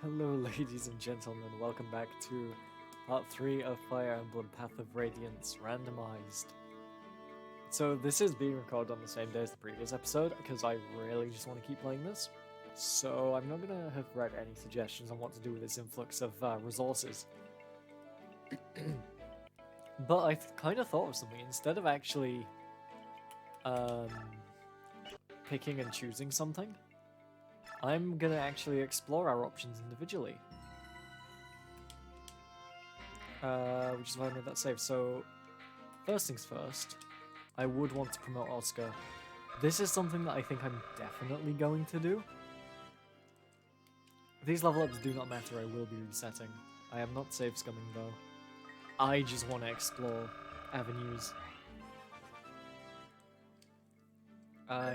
Hello ladies and gentlemen, welcome back to part 3 of Fire Emblem Path of Radiance Randomized. So this is being recorded on the same day as the previous episode, because I really just want to keep playing this. So I'm not going to have read any suggestions on what to do with this influx of resources. But I kind of thought of something. Instead of actually picking and choosing something, I'm gonna actually explore our options individually. Which is why I made that save. So, first things first, I would want to promote Oscar. This is something that I think I'm definitely going to do. If these level ups do not matter, I will be resetting. I am not save scumming though. I just want to explore avenues.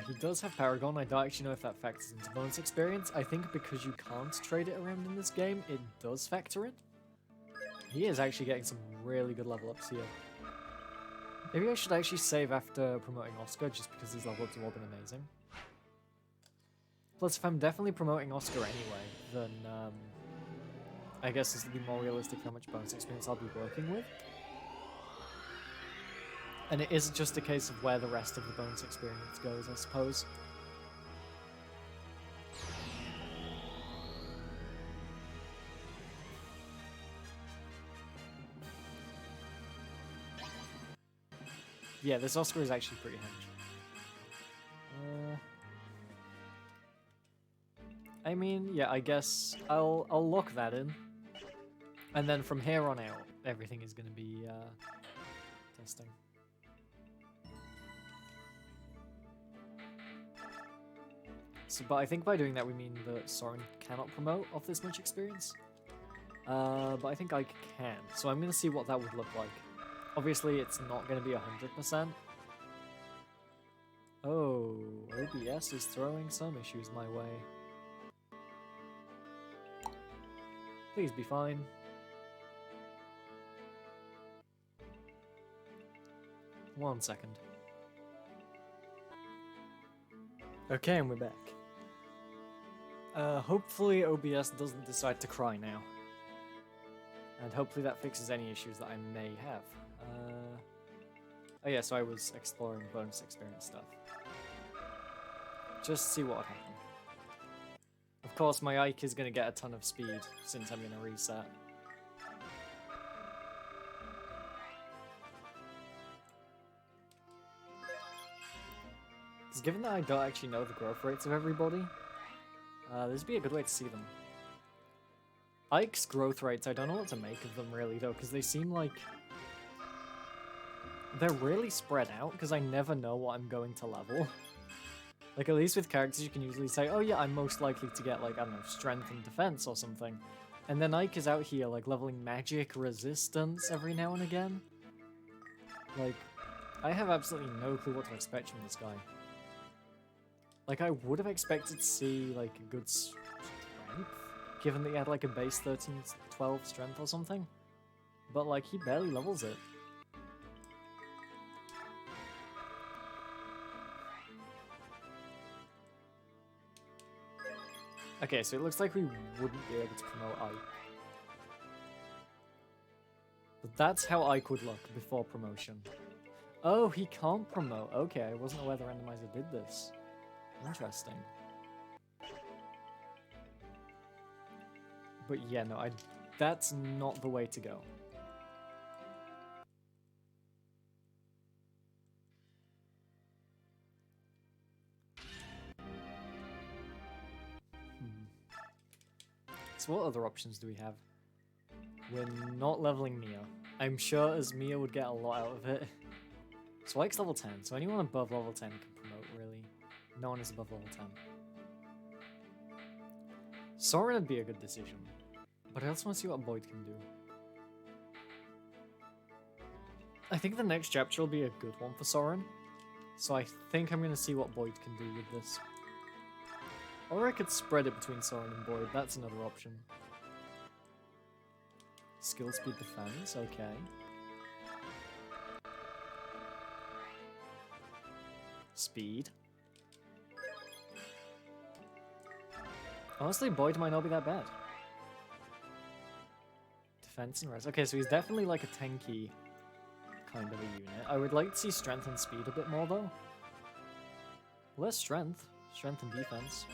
He does have Paragon. I don't actually know if that factors into bonus experience. I think because you can't trade it around in this game, it does factor in. He is actually getting some really good level ups here. Maybe I should actually save after promoting Oscar, just because these level ups have all been amazing. Plus, if I'm definitely promoting Oscar anyway, then I guess this will be more realistic how much bonus experience I'll be working with. And it is just a case of where the rest of the bonus experience goes, I suppose. Yeah, this Oscar is actually pretty hench. I mean, yeah, I guess I'll lock that in. And then from here on out, everything is going to be testing. So, but I think by doing that we mean that Soren cannot promote off this much experience. But I think I can. So I'm going to see what that would look like. Obviously, it's not going to be 100%. Oh, OBS is throwing some issues my way. Please be fine. One second. Okay, and we're back. Hopefully OBS doesn't decide to cry now. And hopefully that fixes any issues that I may have. Oh yeah, so I was exploring bonus experience stuff. Just see what would happen. Of course, my Ike is going to get a ton of speed, since I'm going to reset. Because given that I don't actually know the growth rates of everybody, this would be a good way to see them. Ike's growth rates, I don't know what to make of them really though, because they seem like they're really spread out, because I never know what I'm going to level. Like, at least with characters you can usually say, oh yeah, I'm most likely to get, like, I don't know, strength and defense or something. And then Ike is out here, like, leveling magic resistance every now and again. Like, I have absolutely no clue what to expect from this guy. Like, I would have expected to see, like, a good strength, given that he had, like, a base 13, 12 strength or something. But, like, he barely levels it. Okay, so it looks like we wouldn't be able to promote Ike. But that's how Ike would look before promotion. Oh, he can't promote. Okay, I wasn't aware the randomizer did this. Interesting. But yeah, no, that's not the way to go. So what other options do we have? We're not leveling Mia. I'm sure as Mia would get a lot out of it. So Ike's level 10, so anyone above level 10 can promote, really. No one is above level 10. Soren would be a good decision, but I also want to see what Boyd can do. I think the next chapter will be a good one for Soren, so I think I'm going to see what Boyd can do with this. Or I could spread it between Soren and Boyd, that's another option. Skill speed defense, okay. Speed. Honestly, Boyd might not be that bad. defense and res. Okay, so he's definitely like a tanky kind of a unit. I would like to see strength and speed a bit more though. Less strength. Strength and defense.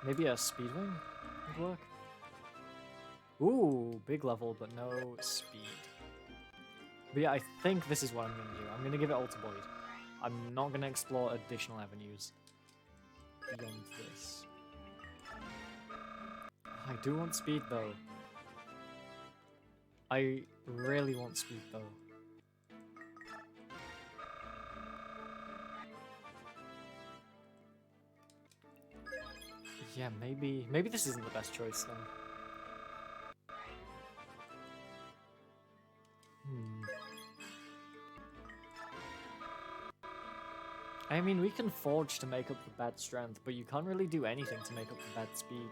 Maybe a speed wing would work. Ooh, big level, but no speed. But yeah, I think this is what I'm going to do. I'm going to give it Alter Void. I'm not going to explore additional avenues beyond this. I do want speed, though. I really want speed, though. Yeah, maybe this isn't the best choice, then. I mean, we can forge to make up the bad strength, but you can't really do anything to make up the bad speed.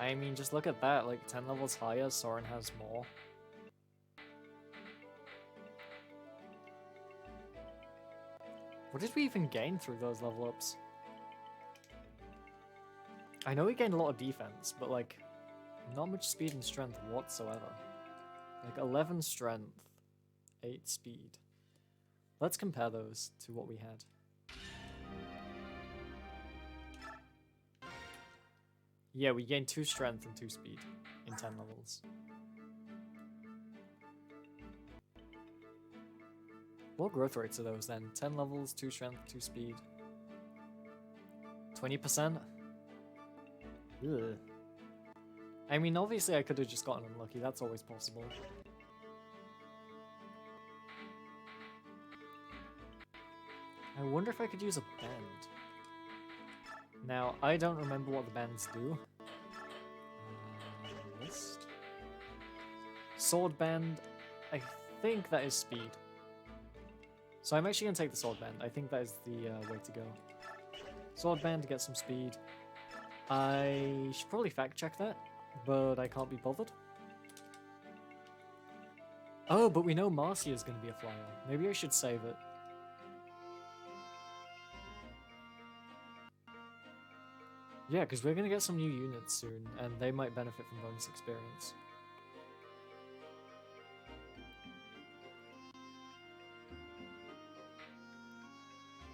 I mean, just look at that, like 10 levels higher, Soren has more. What did we even gain through those level ups? I know we gained a lot of defense, but like, not much speed and strength whatsoever. Like 11 strength, 8 speed. Let's compare those to what we had. Yeah, we gained 2 strength and 2 speed in 10 levels. What growth rates are those then? 10 levels, 2 strength, 2 speed. 20%? Ugh. I mean, obviously I could have just gotten unlucky, that's always possible. I wonder if I could use a bend. Now, I don't remember what the bends do. List. Sword bend, I think that is speed. So I'm actually going to take the sword bend. I think that is the way to go. Sword bend to get some speed. I should probably fact check that, but I can't be bothered. Oh, but we know Marcia is going to be a flyer. Maybe I should save it. Yeah, because we're going to get some new units soon, and they might benefit from bonus experience.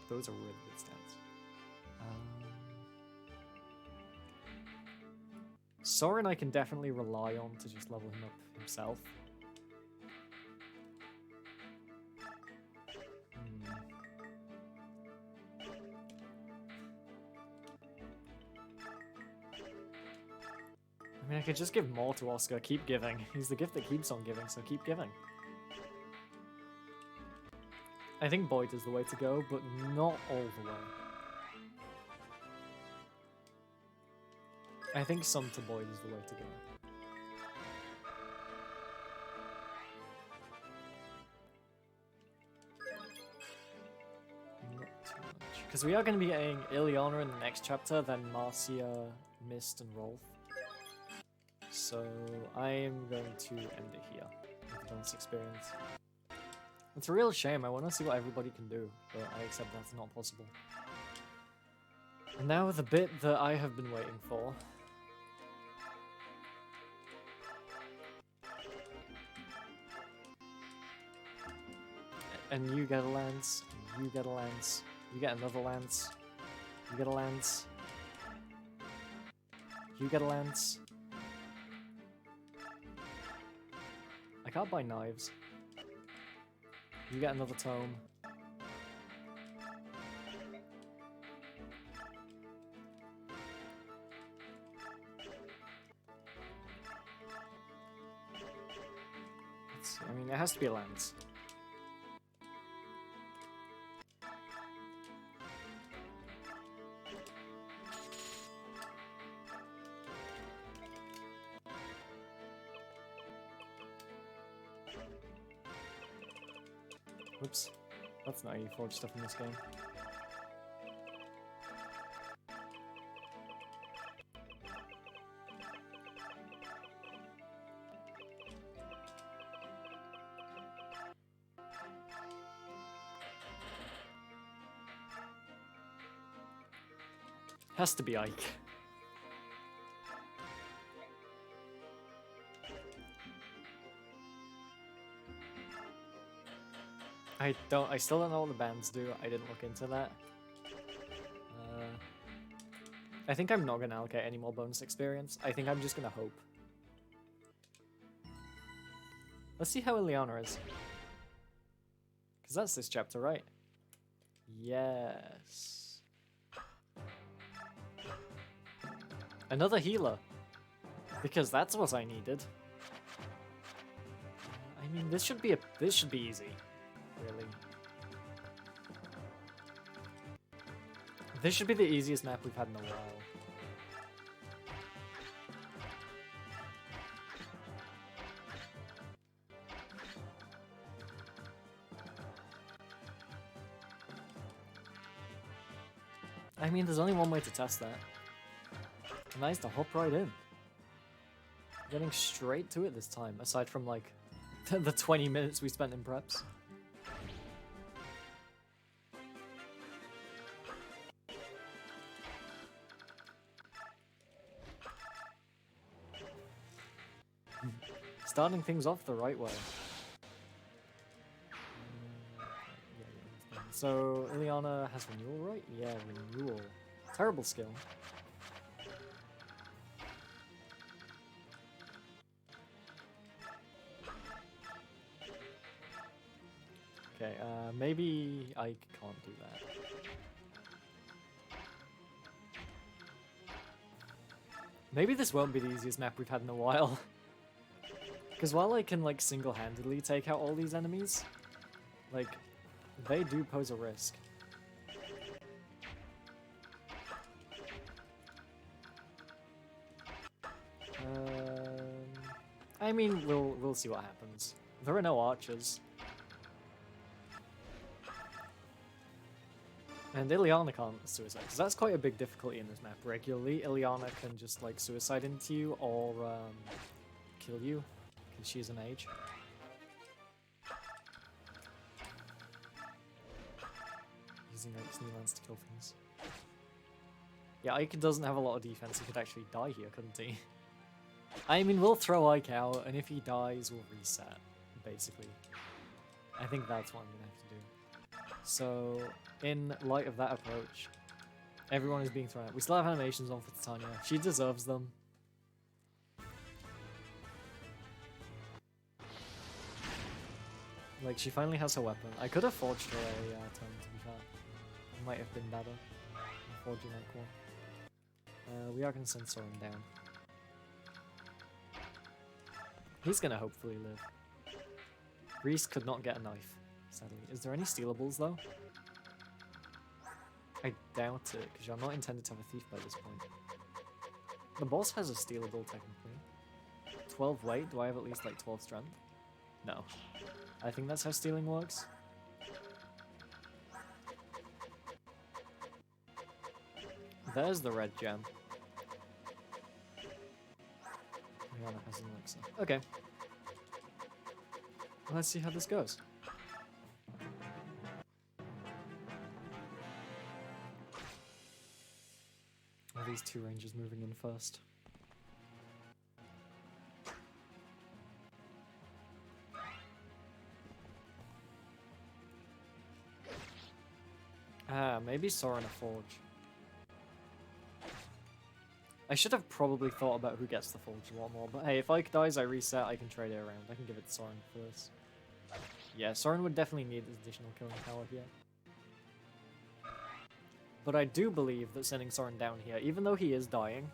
Those are really good stats. Soren I can definitely rely on to just level him up himself. I mean, I could just give more to Oscar. Keep giving. He's the gift that keeps on giving, so keep giving. I think Boyd is the way to go, but not all the way. I think some to Boyd is the way to go. Not too much. Because we are going to be getting Ileana in the next chapter, then Marcia, Mist, and Rolf. So I am going to end it here with the bonus experience. It's a real shame, I want to see what everybody can do, but I accept that's not possible. And now the bit that I have been waiting for. And you get a lance, and you get a lance, you get another lance, you get a lance, you get a lance. I can't buy knives. You get another tome. I mean, it has to be a lance. Whoops. That's not how you forge stuff in this game. Has to be Ike. I still don't know what the bands do. I didn't look into that. I think I'm not going to allocate any more bonus experience. I think I'm just going to hope. Let's see how Ileana is. Because that's this chapter, right? Yes. Another healer. Because that's what I needed. I mean, this should be easy. Really. This should be the easiest map we've had in a while. I mean, there's only one way to test that. And that is to hop right in. Getting straight to it this time, aside from, like, the 20 minutes we spent in preps. Starting things off the right way. So, Ileana has renewal, right? Yeah, renewal. Terrible skill. Okay, maybe I can't do that. Maybe this won't be the easiest map we've had in a while. Because while I can, like, single-handedly take out all these enemies, like, they do pose a risk. I mean, we'll see what happens. There are no archers. And Ileana can't suicide, because that's quite a big difficulty in this map. Regularly, Ileana can just, like, suicide into you or kill you, because she's an mage. Using Ike's new lance to kill things. Yeah, Ike doesn't have a lot of defense. He could actually die here, couldn't he? I mean, we'll throw Ike out, and if he dies, we'll reset, basically. I think that's what I'm going to have to do. So, in light of that approach, everyone is being thrown out. We still have animations on for Titania. She deserves them. Like, she finally has her weapon. I could have forged her a turn, to be fair. It might have been better. Forging like one. We are going to send Soren down. He's going to hopefully live. Reese could not get a knife, sadly. Is there any stealables, though? I doubt it, because you're not intended to have a thief by this point. The boss has a stealable, technically. 12 weight? Do I have at least, like, 12 strength? No. I think that's how stealing works. There's the red gem. Rihanna has an elixir. Okay. Let's see how this goes. Are these two rangers moving in first? Maybe Soren a forge. I should have probably thought about who gets the forge a lot more, but hey, if Ike dies, I reset, I can trade it around. I can give it to Soren first. Yeah, Soren would definitely need additional killing power here. But I do believe that sending Soren down here, even though he is dying,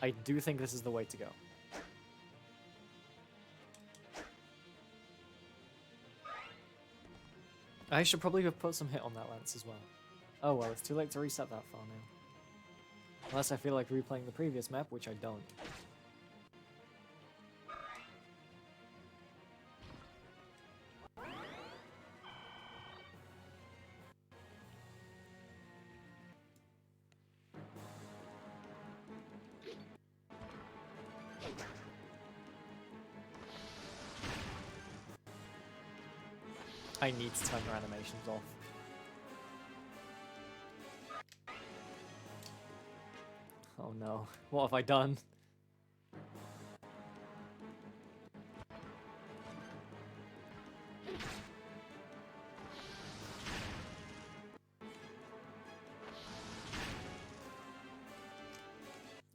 I do think this is the way to go. I should probably have put some hit on that lance as well. Oh well, it's too late to reset that far now. Unless I feel like replaying the previous map, which I don't. I need to turn your animations off. Oh no, what have I done?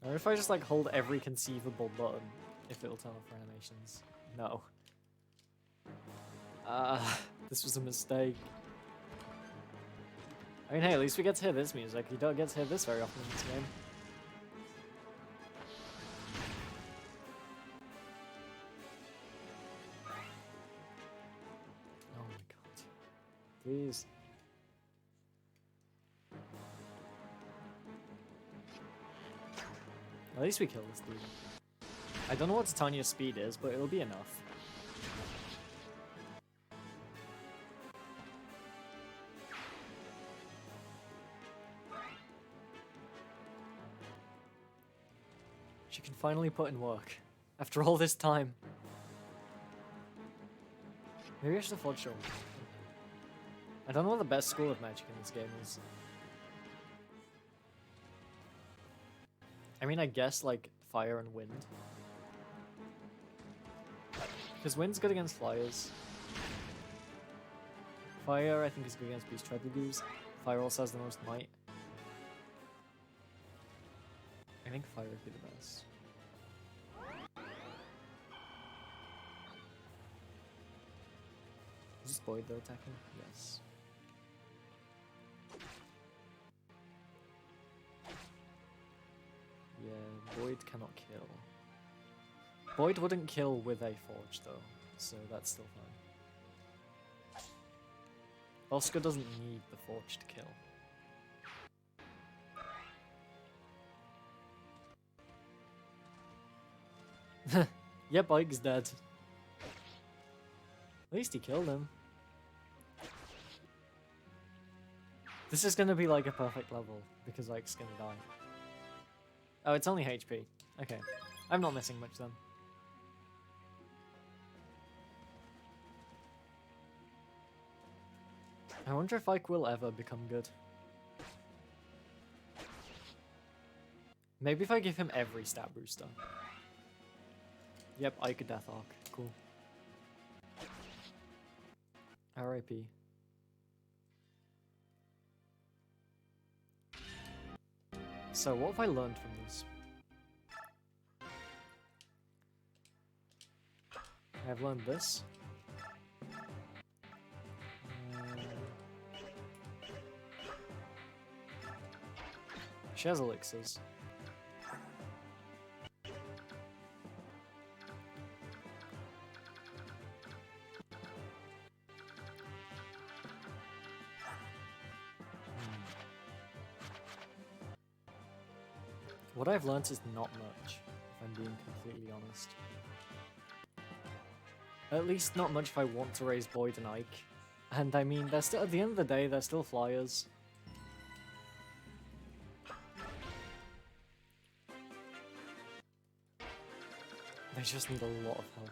Or if I just like hold every conceivable button, if it'll turn off animations. No. This was a mistake. I mean, hey, at least we get to hear this music. You don't get to hear this very often in this game. Oh my god. Please. At least we kill this dude. I don't know what Titania's speed is, but it'll be enough. She can finally put in work. After all this time. Maybe I should have forged her. I don't know what the best school of magic in this game is. I mean, I guess, like, fire and wind. Because wind's good against flyers. Fire, I think, is good against beast tribugus. Fire also has the most might. I think fire would be the best. Is this Boyd, though, attacking? Yes. Yeah, Boyd cannot kill. Boyd wouldn't kill with a forge though, so that's still fine. Oscar doesn't need the forge to kill. Yep, Ike's dead. At least he killed him. This is gonna be like a perfect level, because Ike's gonna die. Oh, it's only HP. Okay. I'm not missing much then. I wonder if Ike will ever become good. Maybe if I give him every stat booster. Yep, Ike Death Arc. Cool. R.I.P. So what have I learned from this? I've learned this. She has elixirs. What I've learnt is not much, if I'm being completely honest. At least not much if I want to raise Boyd and Ike. And I mean, they're still, at the end of the day, they're still flyers. They just need a lot of help.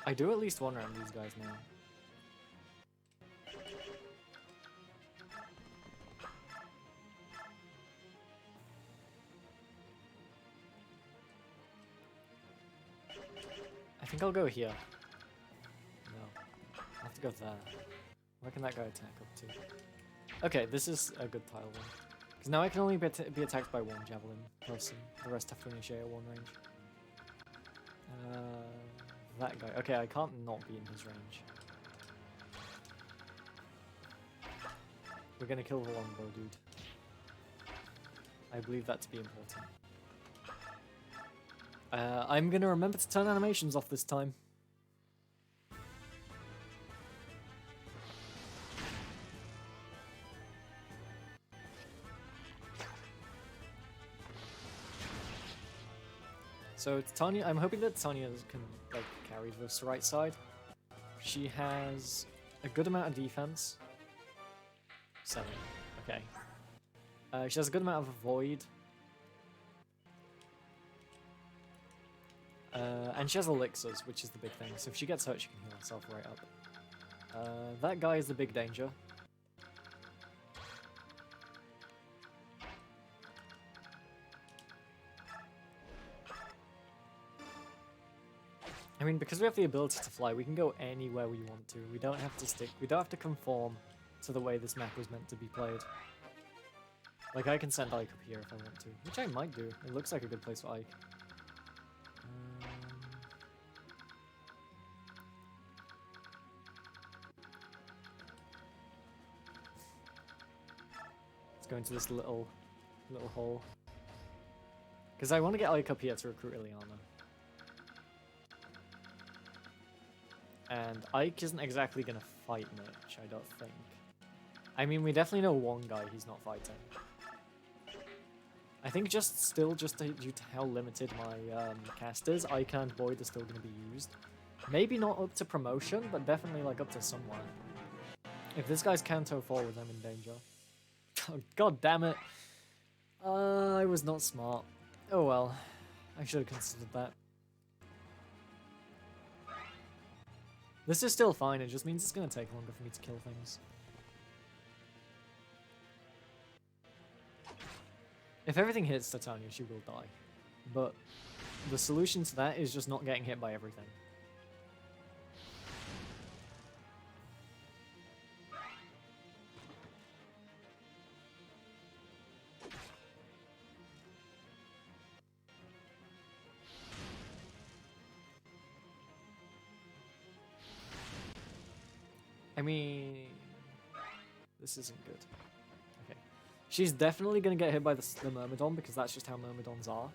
I do at least one around these guys now. I think I'll go here. No. I'll have to go there. Where can that guy attack up to? Okay, this is a good tile one. Because now I can only be attacked by one javelin person. The rest have to initiate at one range. That guy. Okay, I can't not be in his range. We're gonna kill the longbow dude. I believe that to be important. I'm gonna remember to turn animations off this time. So Titania, I'm hoping that Titania can like carry this right side. She has a good amount of defense. 7. Okay. She has a good amount of avoid. And she has elixirs, which is the big thing. So if she gets hurt, she can heal herself right up. That guy is the big danger. I mean, because we have the ability to fly, we can go anywhere we want to. We don't have to conform to the way this map was meant to be played. Like, I can send Ike up here if I want to, which I might do. It looks like a good place for Ike. Let's go into this little hole. Because I want to get Ike up here to recruit Ileana. And Ike isn't exactly going to fight much, I don't think. I mean, we definitely know one guy he's not fighting. I think due to how limited my cast is, Ike and Void are still going to be used. Maybe not up to promotion, but definitely like up to somewhere. If this guy's Kanto forward, I'm in danger. Oh, God damn it. I was not smart. Oh well. I should have considered that. This is still fine, it just means it's going to take longer for me to kill things. If everything hits Titania, she will die. But the solution to that is just not getting hit by everything. I mean, this isn't good. Okay. She's definitely going to get hit by the Myrmidon because that's just how Myrmidons are.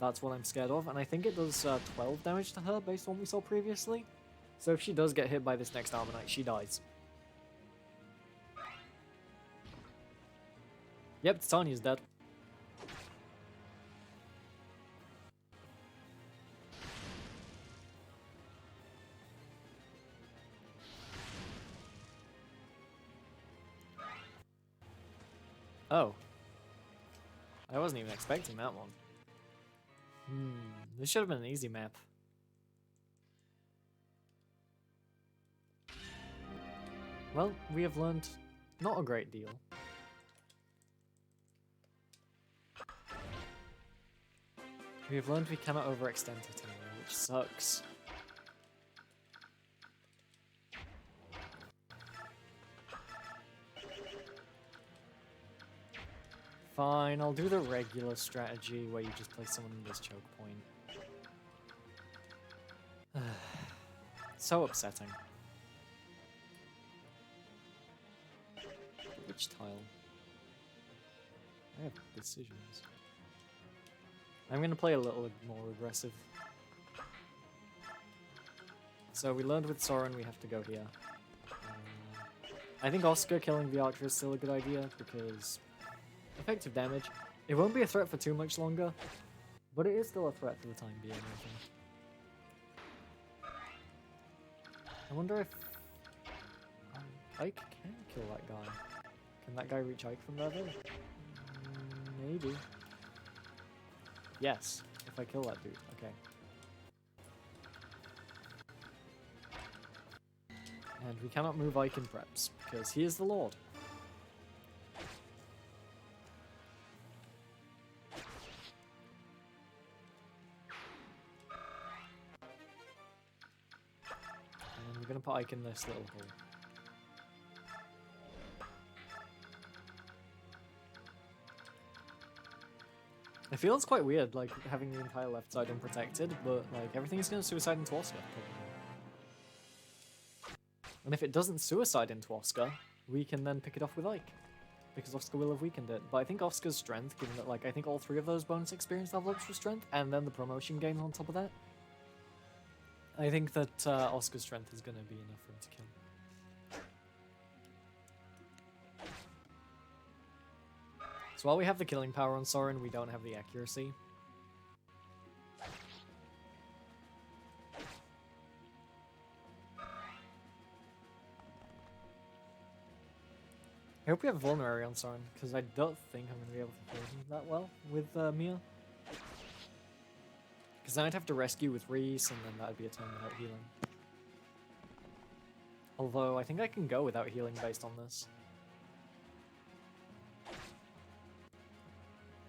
That's what I'm scared of. And I think it does 12 damage to her based on what we saw previously. So if she does get hit by this next Armor Knight, she dies. Yep, Titania's dead. Oh. I wasn't even expecting that one. This should have been an easy map. Well, we have learned not a great deal. We have learned we cannot overextend Titania, which sucks. Fine, I'll do the regular strategy where you just place someone in this choke point. So upsetting. Which tile? I have decisions. I'm gonna play a little more aggressive. So we learned with Soren we have to go here. I think Oscar killing the Archer is still a good idea because effective damage. It won't be a threat for too much longer, but it is still a threat for the time being, I think. I wonder if Ike can kill that guy. Can that guy reach Ike from there though? Maybe. Yes, if I kill that dude, okay. And we cannot move Ike in preps, because he is the Lord. And we're going to put Ike in this little hole. I feel it's quite weird, like, having the entire left side unprotected, but, like, everything's going to suicide into Oscar, probably. And if it doesn't suicide into Oscar, we can then pick it off with Ike, because Oscar will have weakened it. But I think Oscar's strength, given that, like, I think all three of those bonus experience level ups for strength, and then the promotion gain on top of that, I think that Oscar's strength is going to be enough for him to kill. So while we have the killing power on Soren, we don't have the accuracy. I hope we have Vulnerary on Soren, because I don't think I'm going to be able to kill him that well with Mia. Because then I'd have to rescue with Reese, and then that would be a turn without healing. Although, I think I can go without healing based on this.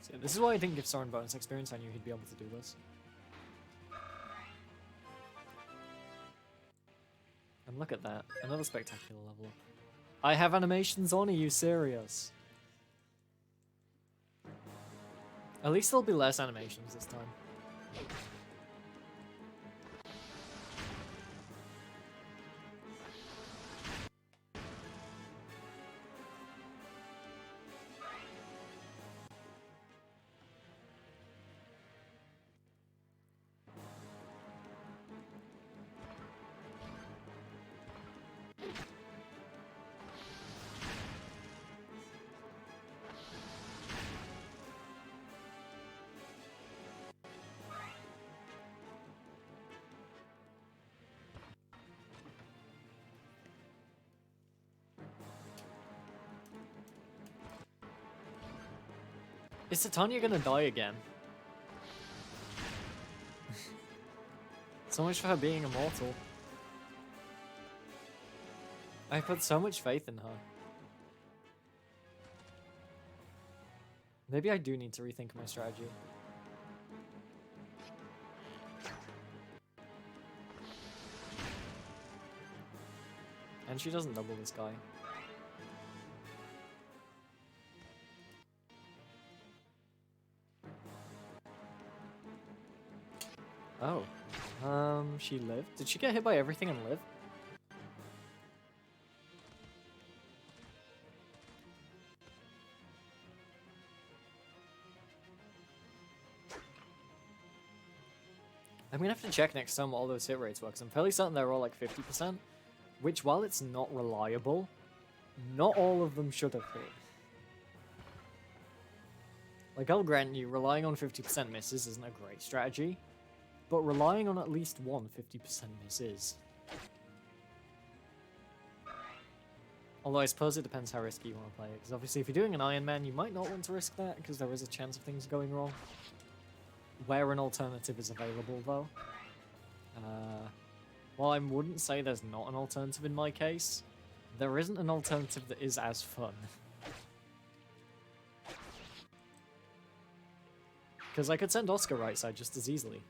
So this is why I didn't give Soren bonus experience, I knew he'd be able to do this. And look at that, another spectacular level up. I have animations on, are you serious? At least there'll be less animations this time. Is Titania gonna die again? So much for her being immortal. I put so much faith in her. Maybe I do need to rethink my strategy. And she doesn't double this guy. Oh. She lived? Did she get hit by everything and live? I'm gonna have to check next time what all those hit rates were, because I'm fairly certain they're all like 50%, which, while it's not reliable, not all of them should have hit. Like, I'll grant you, relying on 50% misses isn't a great strategy, but relying on at least one 50% miss is. Although I suppose it depends how risky you want to play it, because obviously if you're doing an Iron Man, you might not want to risk that, because there is a chance of things going wrong. Where an alternative is available, though. While I wouldn't say there's not an alternative in my case, there isn't an alternative that is as fun. Because I could send Oscar right side just as easily.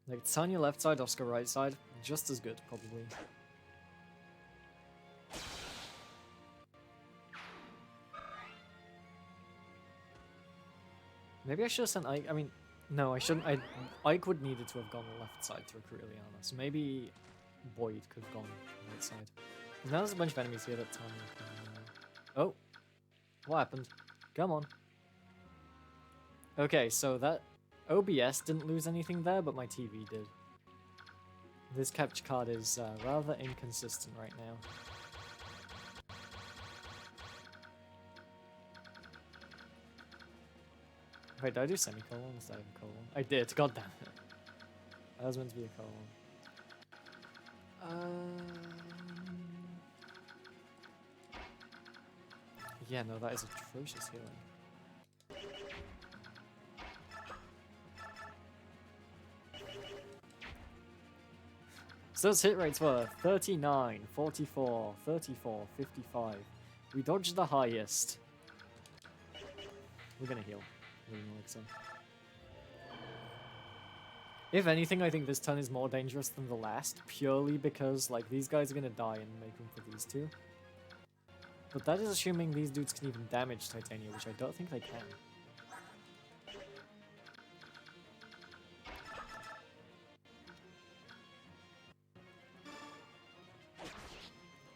Like, Titania left side, Oscar right side, just as good, probably. Maybe I should have sent Ike. I mean, no, I shouldn't. Ike would needed to have gone left side to recruit Ileana, so maybe Boyd could have gone right side. Now there's a bunch of enemies here that Titania can... Oh, what happened? Come on. Okay, so that OBS didn't lose anything there, but my TV did. This capture card is rather inconsistent right now. Wait, did I do semicolon instead of a colon? I did, god damn it. That was meant to be a colon. Yeah, no, that is atrocious healing. So those hit rates were 39, 44, 34, 55. We dodged the highest. We're gonna heal. If anything, I think this turn is more dangerous than the last, purely because, like, these guys are gonna die and make room for these two. But that is assuming these dudes can even damage Titania, which I don't think they can.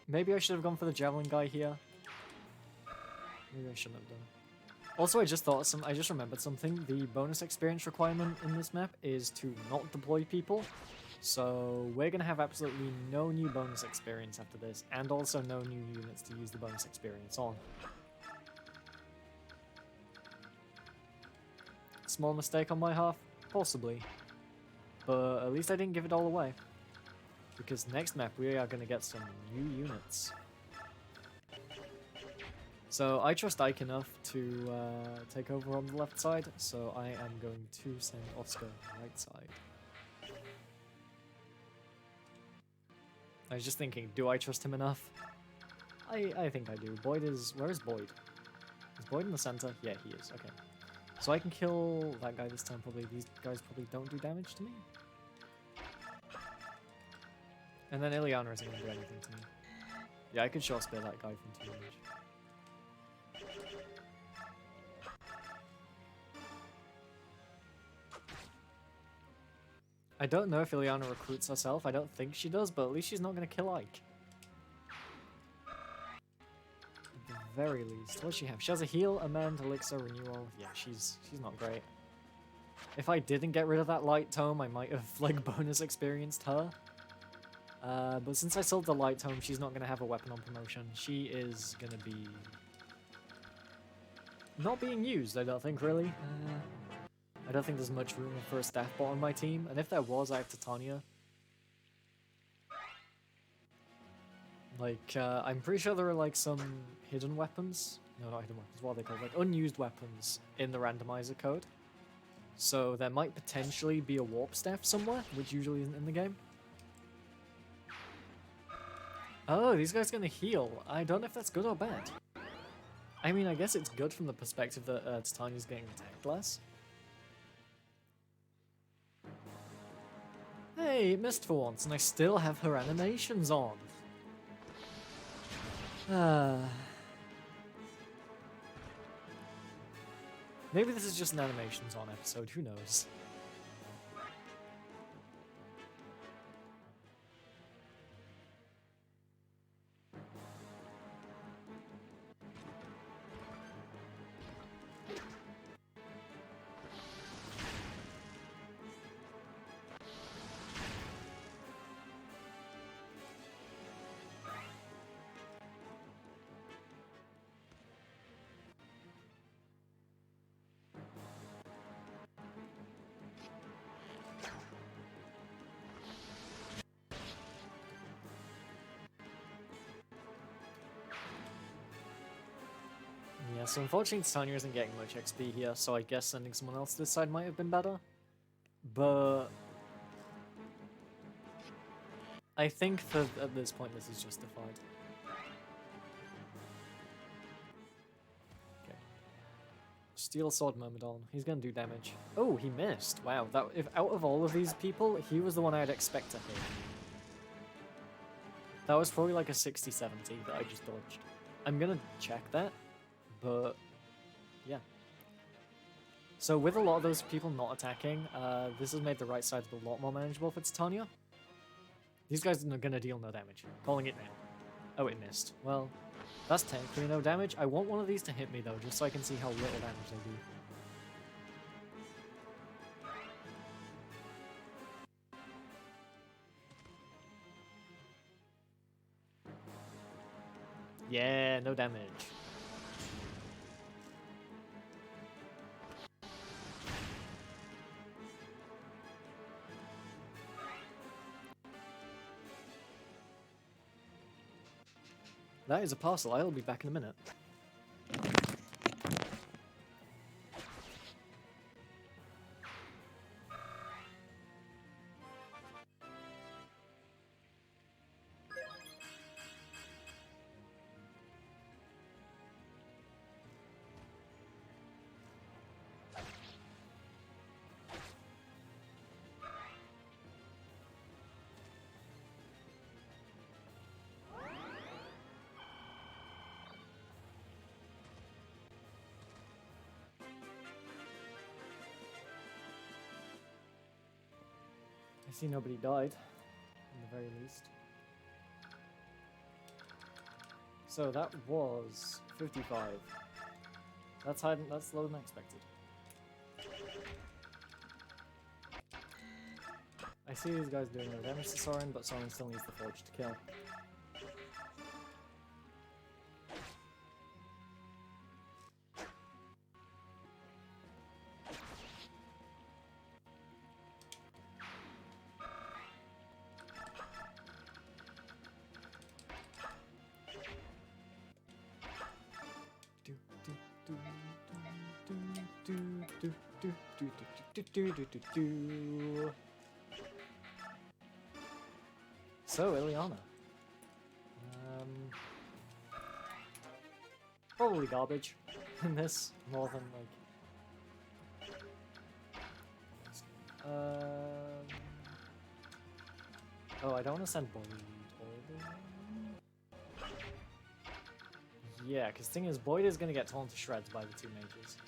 Maybe I should have gone for the javelin guy here. Maybe I shouldn't have done. Also, I just remembered something. The bonus experience requirement in this map is to not deploy people. So we're going to have absolutely no new bonus experience after this, and also no new units to use the bonus experience on. Small mistake on my half? Possibly. But at least I didn't give it all away. Because next map we are going to get some new units. So I trust Ike enough to take over on the left side, so I am going to send Oscar on the right side. I was just thinking, do I trust him enough? I think I do. Boyd is... Where is Boyd? Is Boyd in the center? Yeah, he is. Okay. So I can kill that guy this time, probably. These guys probably don't do damage to me. And then Ileana isn't going to do anything to me. Yeah, I could short spear that guy from 2 damage. I don't know if Ileana recruits herself. I don't think she does, but at least she's not going to kill Ike. At the very least. What does she have? She has a heal, amend, elixir, renewal. Yeah, she's not great. If I didn't get rid of that light tome, I might have like bonus experienced her. But since I sold the light tome, she's not going to have a weapon on promotion. She is going to be not being used, I don't think, really. I don't think there's much room for a staff bot on my team, and if there was, I have Titania. Like, I'm pretty sure there are like some hidden weapons. No, not hidden weapons, what are they called? Like unused weapons in the randomizer code. So there might potentially be a warp staff somewhere, which usually isn't in the game. Oh, these guys are gonna heal. I don't know if that's good or bad. I mean, I guess it's good from the perspective that Titania's getting attacked less. Hey, it missed for once, and I still have her animations on. Maybe this is just an animations on episode, who knows? Yeah, so unfortunately Titania isn't getting much XP here, so I guess sending someone else to this side might have been better. But I think at this point this is justified. Okay. Steel Sword Myrmidon. He's gonna do damage. Oh, he missed. Wow, that if out of all of these people, he was the one I'd expect to hit. That was probably like a 60-70 that I just dodged. I'm gonna check that. But, yeah. So with a lot of those people not attacking, this has made the right side a lot more manageable for Titania. These guys are going to deal no damage. Calling it now. Oh, it missed. Well, that's technically no damage. I want one of these to hit me, though, just so I can see how little damage they do. Yeah, no damage. That is a parcel. I'll be back in a minute. I see nobody died, in the very least. So that was 55. That's higher, that's lower than I expected. I see these guys doing no damage to Soren, but Soren still needs the Forge to kill. So, Ileana. Probably garbage in this, more than like... Oh, I don't want to send Boyd all the way. Yeah, because the thing is, Boyd is going to get torn to shreds by the two mages.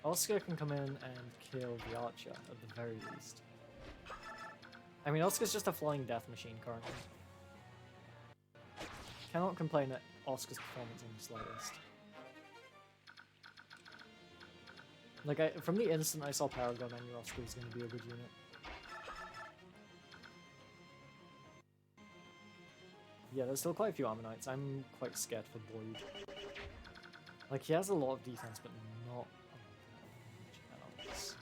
Oscar can come in and kill the archer, at the very least. I mean, Oscar's just a flying death machine currently. Cannot complain at Oscar's performance in the slightest. Like, from the instant I saw Paragon, I knew Oscar was going to be a good unit. Yeah, there's still quite a few Ammonites. I'm quite scared for Boyd. Like, he has a lot of defense, but not much else.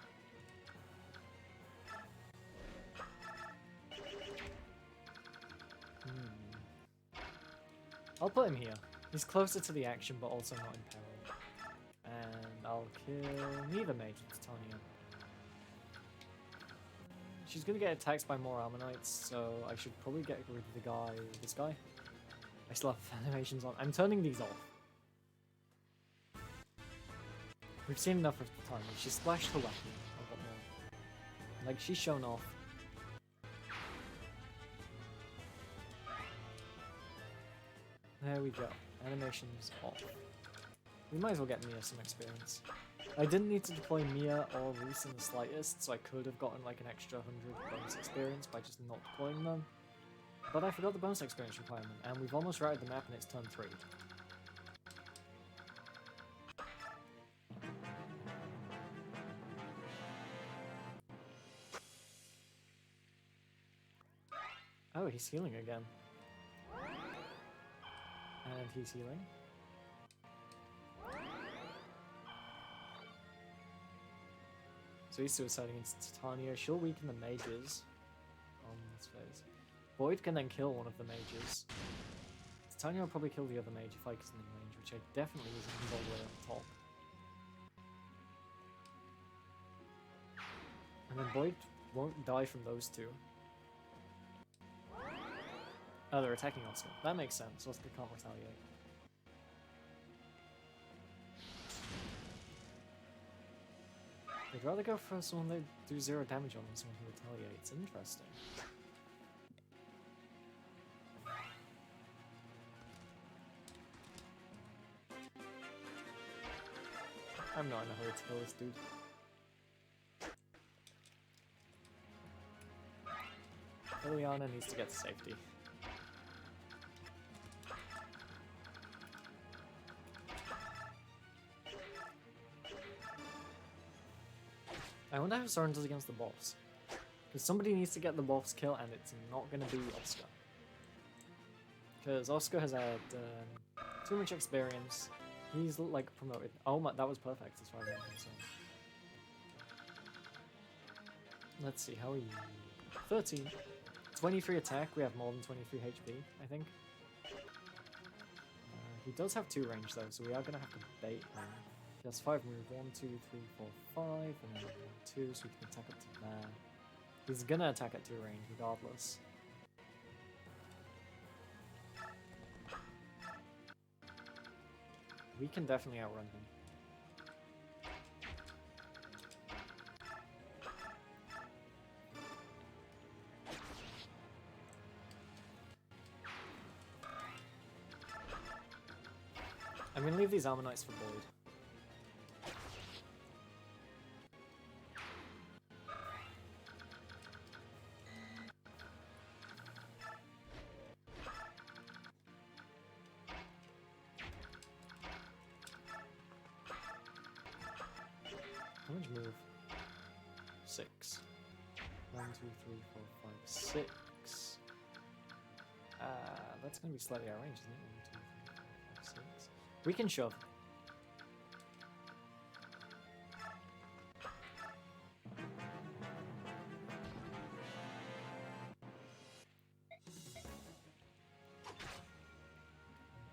I'll put him here. He's closer to the action, but also not in peril. And I'll kill neither mage with Titania. She's gonna get attacked by more Ammonites, so I should probably get rid of the guy, this guy. I still have animations on. I'm turning these off. We've seen enough of Titania. She splashed her weapon. I've got more. Like, she's shown off. There we go. Animations off. We might as well get Mia some experience. I didn't need to deploy Mia or Reese in the slightest, so I could have gotten like an extra 100 bonus experience by just not deploying them. But I forgot the bonus experience requirement, and we've almost routed the map and it's turn 3. Oh, he's healing again. And he's healing. So he's suiciding into Titania. She'll weaken the mages on this phase. Boyd can then kill one of the mages. Titania will probably kill the other mage if I is in range, which I definitely isn't all the way on the top. And then Boyd won't die from those two. Oh, they're attacking Oscar. That makes sense. Oscar can't retaliate. I'd rather go for someone that do 0 damage on than someone who retaliates. Interesting. I'm not in a hurry to kill this dude. Ileana needs to get to safety. I wonder how Soren does against the boss. Because somebody needs to get the boss kill, and it's not going to be Oscar. Because Oscar has had too much experience. He's like promoted. Oh my, that was perfect as far as I'm concerned. Let's see, how are you? 13. 23 attack, we have more than 23 HP, I think. He does have 2 range though, so we are going to have to bait him. He has 5 move, 1, 2, 3, 4, 5, and then 1, 2, so we can attack up to there. He's gonna attack at 2 range regardless. We can definitely outrun him. I'm gonna leave these Ammonites for Boyd. How much move? 6. 1, 2, 3, 4, 5, 6. That's gonna be slightly out of range, isn't it? 1, 2, 3, 4, 5, 6. We can shove.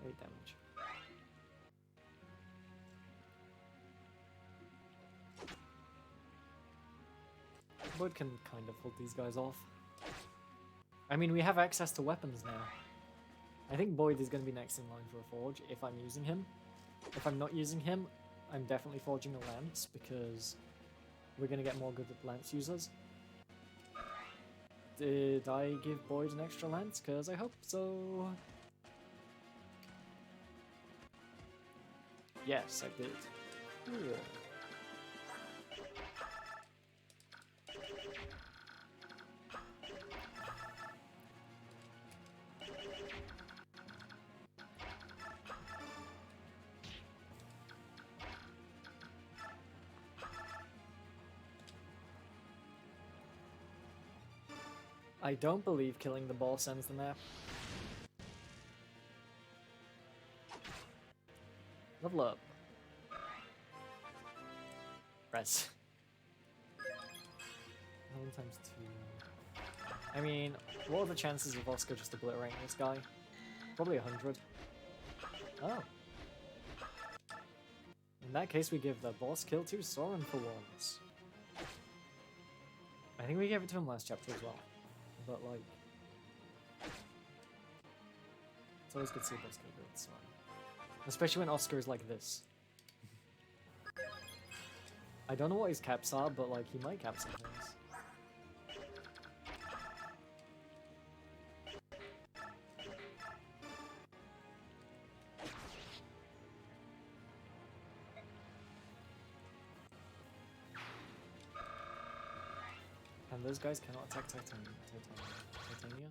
Damage. Boyd can kind of hold these guys off. I mean, we have access to weapons now. I think Boyd is going to be next in line for a forge if I'm using him. If I'm not using him, I'm definitely forging a lance because we're going to get more good lance users. Did I give Boyd an extra lance? Because I hope so. Yes, I did. Cool. I don't believe killing the boss ends the map. Level up. Res. 1 times 2. I mean, what are the chances of Oscar just obliterating this guy? Probably 100. Oh. In that case, we give the boss kill to Soren for once. I think we gave it to him last chapter as well. But, like... it's always good to see a boss kill with Soren. Especially when Oscar is like this. I don't know what his caps are, but, like, he might cap some things. And those guys cannot attack Titania. Titania?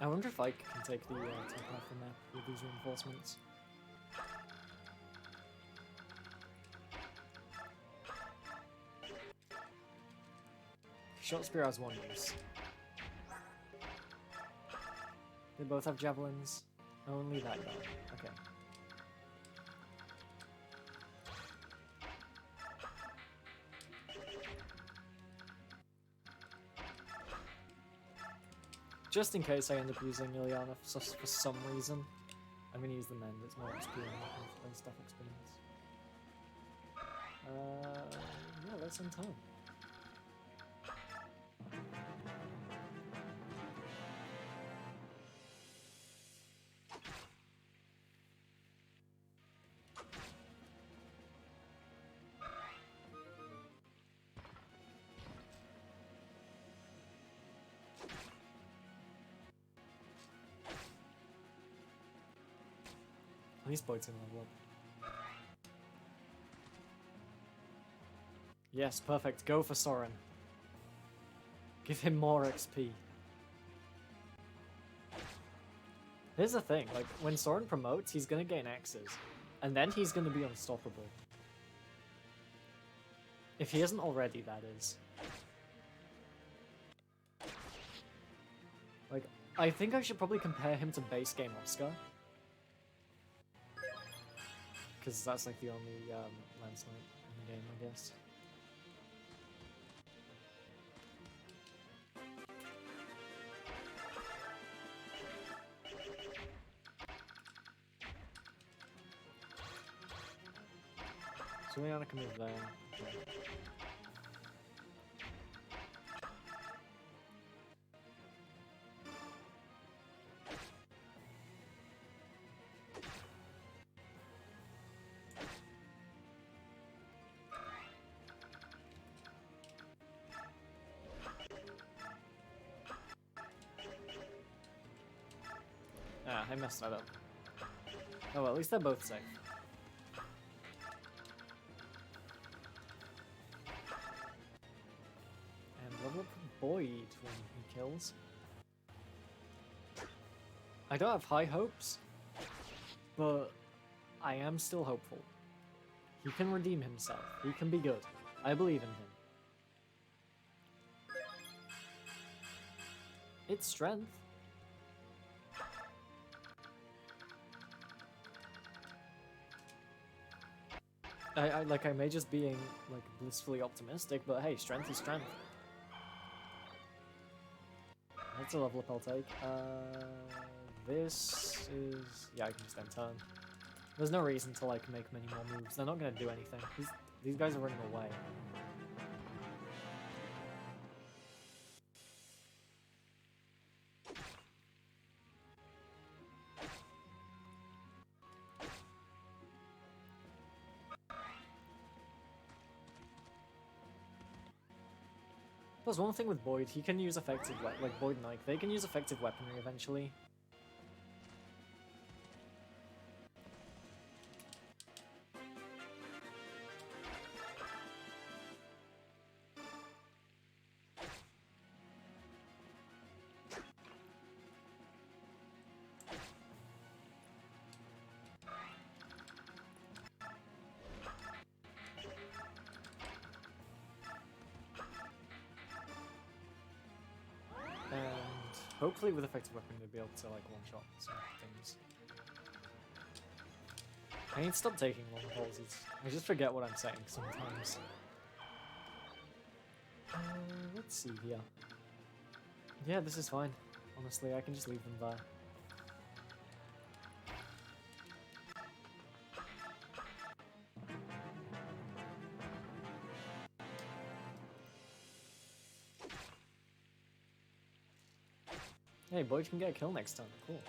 I wonder if Ike can take the top half of the map with these reinforcements. Short spear has 1 use. They both have javelins. Only that guy. Okay. Just in case I end up using Ilyana for some reason, I'm going to use the Mend. It's more XP and stuff experience. Yeah, that's in time. At least Boyd's in level up. Yes, perfect. Go for Soren. Give him more XP. Here's the thing, like, when Soren promotes, he's gonna gain axes. And then he's gonna be unstoppable. If he isn't already, that is. Like, I think I should probably compare him to base game Oscar. Because that's like the only landslide in the game, I guess. So Ilyana can move there. Okay. Ah, I messed that up. Oh well, at least they're both safe. And level up Boyd when he kills. I don't have high hopes, but I am still hopeful. He can redeem himself. He can be good. I believe in him. It's strength. I may just being like blissfully optimistic, but hey, strength is strength. That's a level up I'll take. This is... yeah, I can just end turn. There's no reason to like make many more moves. They're not going to do anything. These guys are running away. Plus, one thing with Boyd, he can use effective, like Boyd and Ike, they can use effective weaponry eventually. Hopefully with effective weapon they'll be able to like one-shot some things. I need to stop taking long pauses. I just forget what I'm saying sometimes. Let's see here. Yeah, this is fine. Honestly, I can just leave them there. Hey, Boyd can get a kill next time. Cool.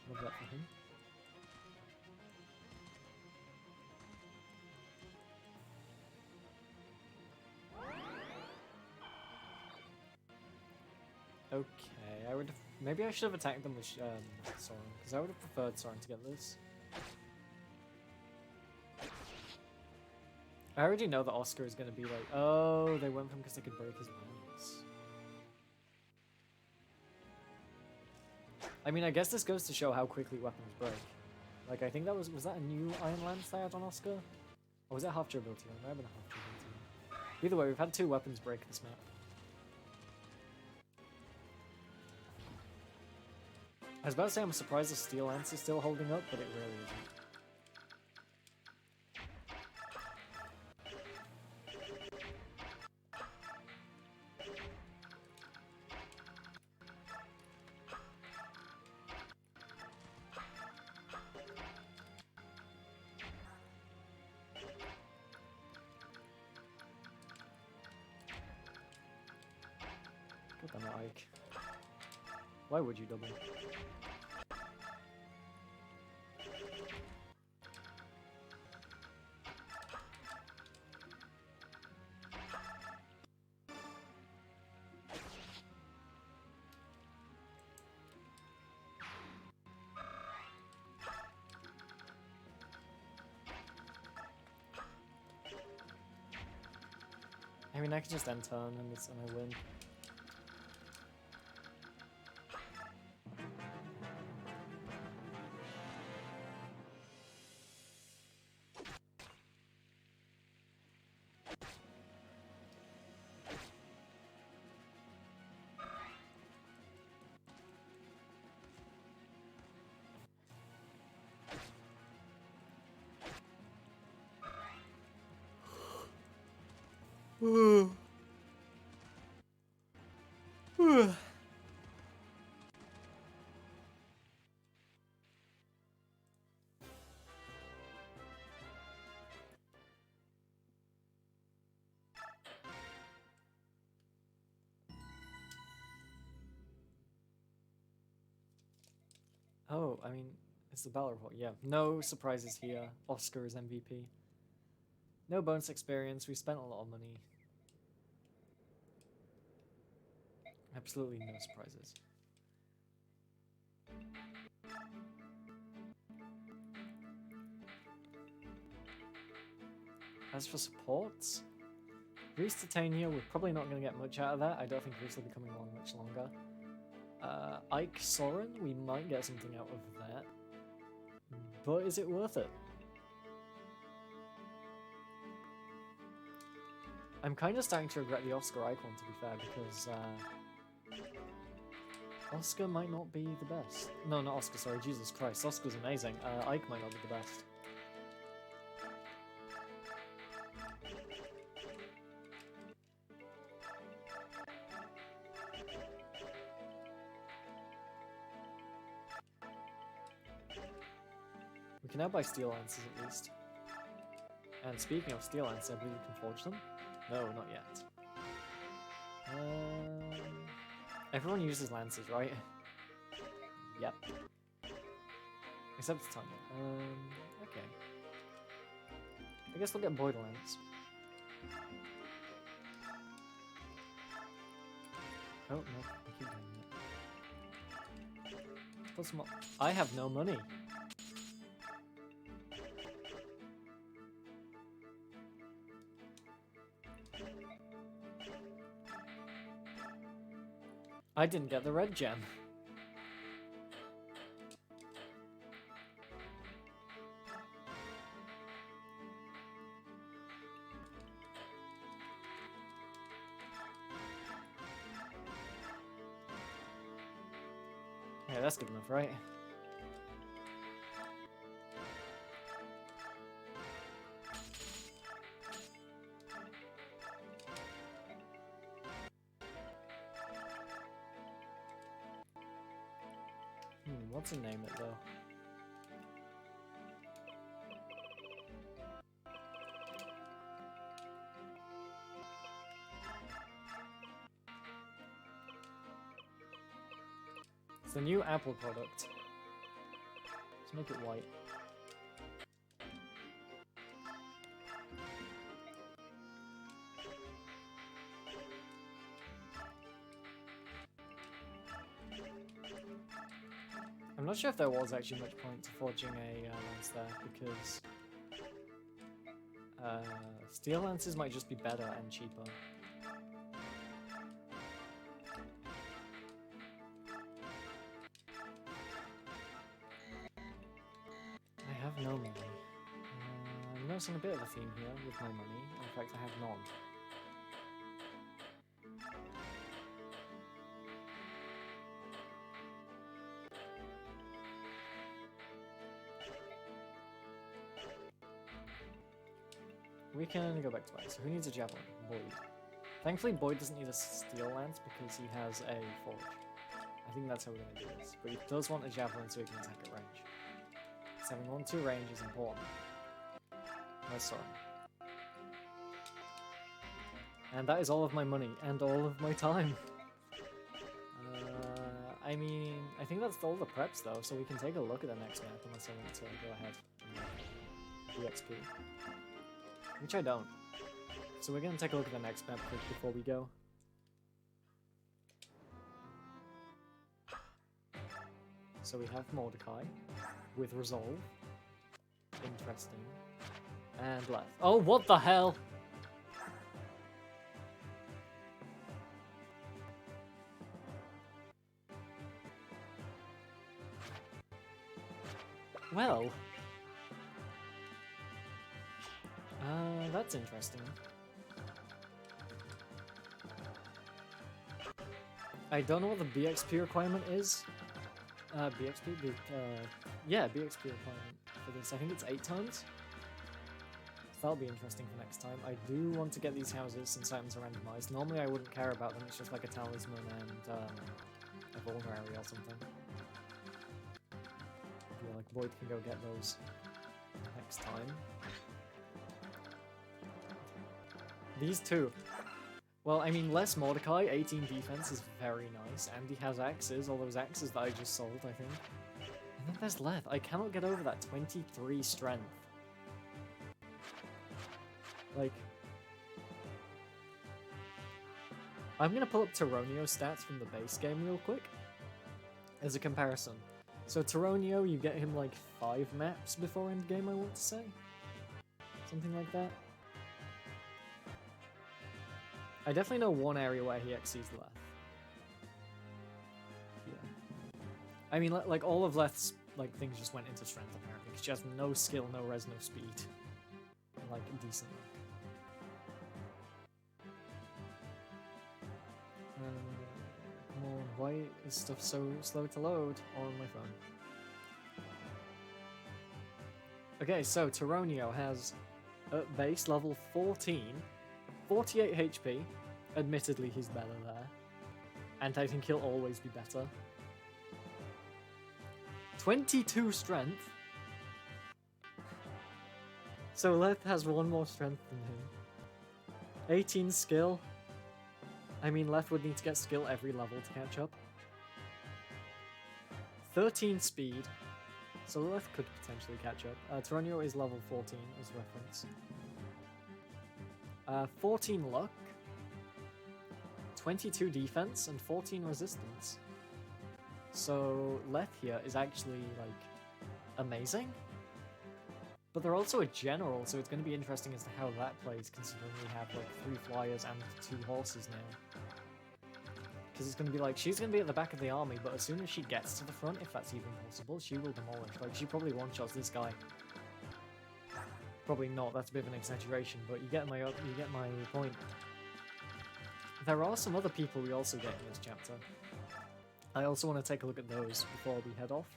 Love that for him. Okay, maybe I should have attacked them with Soren, because I would have preferred Soren to get this. I already know that Oscar is going to be like, oh, they went for him because they could break his lance. I mean, I guess this goes to show how quickly weapons break. Like, I think that was that a new Iron Lance they had on Oscar? Or was that half durability? It might have been a half durability. Either way, we've had 2 weapons break this map. I was about to say I'm surprised the Steel Lance is still holding up, but it really isn't. Good on Ike. Why would you double? I mean, I could just end turn and I win. Oh, I mean, it's the battle report. Yeah, no surprises here. Oscar is MVP. No bonus experience. We spent a lot of money. Absolutely no surprises. As for supports, Greece Titania, we're probably not going to get much out of that. I don't think Greece will be coming along much longer. Ike Soren, we might get something out of that. But is it worth it? I'm kind of starting to regret the Oscar icon, to be fair, because Oscar might not be the best. No, not Oscar, sorry, Jesus Christ. Oscar's amazing. Ike might not be the best. We can now buy steel lances at least. And speaking of steel lances, I believe we can forge them? No, not yet. Everyone uses lances, right? Yep. Except Titania. Okay. I guess we'll get Boyd lance. Oh, no, I keep doing it. Put some more. I have no money. I didn't get the red gem. Yeah, that's good enough, right? What's to name it though? It's the new Apple product. Let's make it white. I'm not sure if there was actually much point to forging a lance there, because steel lances might just be better and cheaper. I have no money. I'm noticing a bit of a theme here with my money. In fact, I have none. We can go back to mine. So who needs a javelin? Boyd. Thankfully, Boyd doesn't need a steel lance because he has a forge. I think that's how we're going to do this. But he does want a javelin so he can attack at range. So having 1-2 range is important. No, sorry. And that is all of my money and all of my time. I mean, I think that's all the preps though, so we can take a look at the next map unless I want to go ahead and do XP. Which I don't. So we're going to take a look at the next map quick before we go. So we have Mordecai with Resolve. Interesting. And left. Oh, what the hell? Well. That's interesting. I don't know what the BXP requirement is. Yeah, BXP requirement for this. I think it's 8 times. So that'll be interesting for next time. I do want to get these houses since items are randomized. Normally I wouldn't care about them, it's just like a talisman and a vulnerary or something. Yeah, like Boyd can go get those next time. These two. Well, I mean, less Mordecai, 18 defense is very nice, and he has axes, all those axes that I just sold, I think. And then there's Leth. I cannot get over that 23 strength. Like... I'm gonna pull up Tironio's stats from the base game real quick, as a comparison. So Tironio, you get him like 5 maps before endgame, I want to say? Something like that. I definitely know one area where he exceeds Leth. Yeah. I mean, like all of Leth's like things just went into strength apparently, because she has no skill, no res, no speed, and like decent luck. Come on, why is stuff so slow to load on my phone? Okay, so Tironio has at base level 14. 48 HP, admittedly he's better there, and I think he'll always be better. 22 strength, So Leth has 1 more strength than him. 18 skill. I mean, Leth would need to get skill every level to catch up. 13 speed. So Leth could potentially catch up. Titania is level 14 as reference. 14 luck. 22 defense and 14 resistance. So Leth here is actually, like, amazing. But they're also a general, so it's going to be interesting as to how that plays, considering we have, like, 3 flyers and 2 horses now. Because it's going to be like, she's going to be at the back of the army, but as soon as she gets to the front, if that's even possible, she will demolish. Like, she probably one-shots this guy. Probably not, that's a bit of an exaggeration, but you get my point. There are some other people we also get in this chapter. I also want to take a look at those before we head off.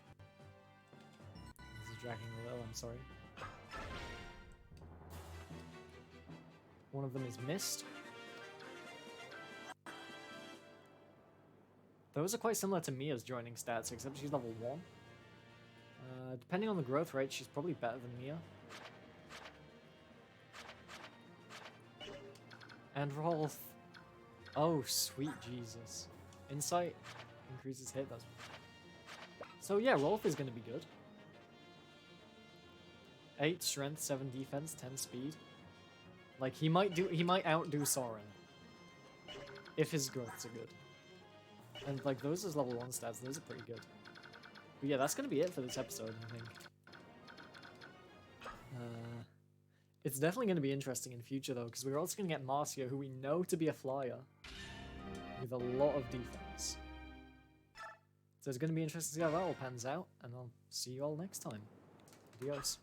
This is dragging a little, I'm sorry. One of them is Mist. Those are quite similar to Mia's joining stats, except she's level 1. Depending on the growth rate, she's probably better than Mia. And Rolf. Oh, sweet Jesus. Insight increases hit, that's... So yeah, Rolf is going to be good. 8 strength, 7 defense, 10 speed. Like, he might outdo Soren. If his growths are good. And, like, those as level 1 stats, those are pretty good. But yeah, that's going to be it for this episode, I think. It's definitely going to be interesting in future, though, because we're also going to get Marcia, who we know to be a flyer, with a lot of defense. So it's going to be interesting to see how that all pans out, and I'll see you all next time. Adios.